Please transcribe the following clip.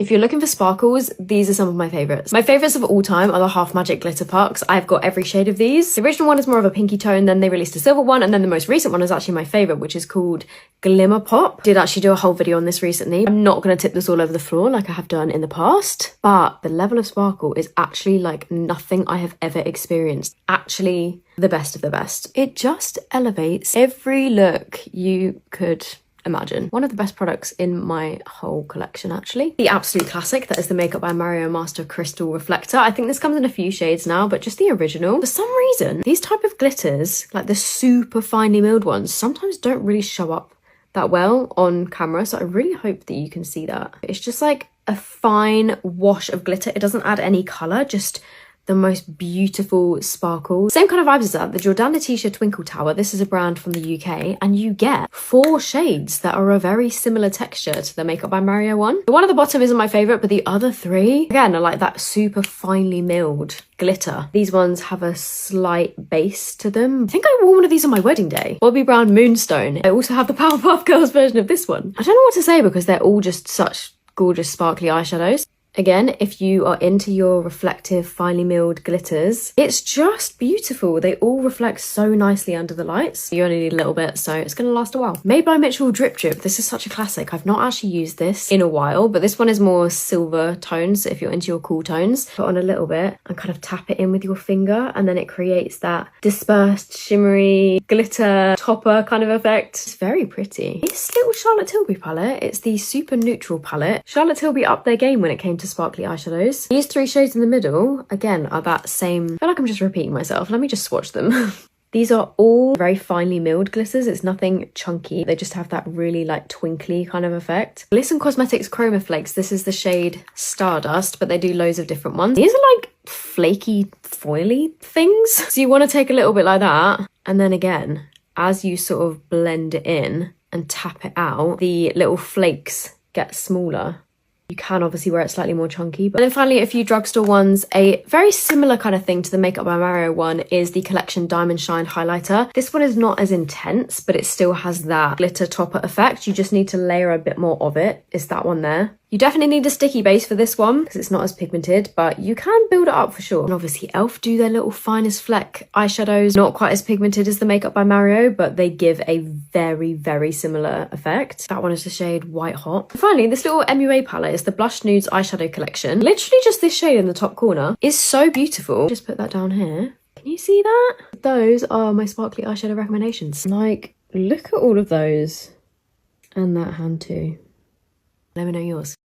If you're looking for sparkles, these are some of my favourites. My favourites of all time are the Half Magic Glitter Pucks. I've got every shade of these. The original one is more of a pinky tone, then they released a silver one, and then the most recent one is actually my favourite, which is called Glimmer Pop. Did actually do a whole video on this recently. I'm not going to tip this all over the floor like I have done in the past, but the level of sparkle is actually like nothing I have ever experienced. Actually, the best of the best. It just elevates every look you could imagine. One of the best products in my whole collection, actually. The absolute classic, that is the Makeup by Mario Master Crystal Reflector. I think this comes in a few shades now, but just the original. For some reason, these type of glitters, like the super finely milled ones, sometimes don't really show up that well on camera, so I really hope that you can see that. It's just like a fine wash of glitter. It doesn't add any colour, just the most beautiful sparkles. Same kind of vibes as that, the Jordana Tisha Twinkle Tower. This is a brand from the UK, and you get 4 shades that are a very similar texture to the Makeup by Mario one. The one at the bottom isn't my favourite, but the other 3, again, are like that super finely milled glitter. These ones have a slight base to them. I think I wore one of these on my wedding day. Bobbi Brown Moonstone. I also have the Powerpuff Girls version of this one. I don't know what to say because they're all just such gorgeous sparkly eyeshadows. Again, if you are into your reflective, finely milled glitters, it's just beautiful. They all reflect so nicely under the lights. You only need a little bit, so it's going to last a while. Made by Mitchell Drip Drip. This is such a classic. I've not actually used this in a while, but this one is more silver tones, so if you're into your cool tones. Put on a little bit and kind of tap it in with your finger, and then it creates that dispersed, shimmery, glitter topper kind of effect. It's very pretty. This little Charlotte Tilbury palette, it's the Super Neutral palette. Charlotte Tilbury upped their game when it came to sparkly eyeshadows. These 3 shades in the middle, again, are that same... I feel like I'm just repeating myself. Let me just swatch them. These are all very finely milled glitters. It's nothing chunky. They just have that really like twinkly kind of effect. Glisten Cosmetics Chroma Flakes. This is the shade Stardust, but they do loads of different ones. These are like flaky, foily things. So you want to take a little bit like that. And then again, as you sort of blend it in and tap it out, the little flakes get smaller. You can obviously wear it slightly more chunky. But then finally, a few drugstore ones. A very similar kind of thing to the Makeup by Mario one is the Collection Diamond Shine Highlighter. This one is not as intense, but it still has that glitter topper effect. You just need to layer a bit more of it. It's that one there. You definitely need a sticky base for this one because it's not as pigmented, but you can build it up for sure. And obviously e.l.f. do their little finest fleck eyeshadows. Not quite as pigmented as the Makeup by Mario, but they give a very, very similar effect. That one is the shade White Hot. And finally, this little MUA palette is the Blush Nudes Eyeshadow Collection. Literally just this shade in the top corner is so beautiful. Just put that down here. Can you see that? Those are my sparkly eyeshadow recommendations. Like, look at all of those. And that hand too. Let me know yours.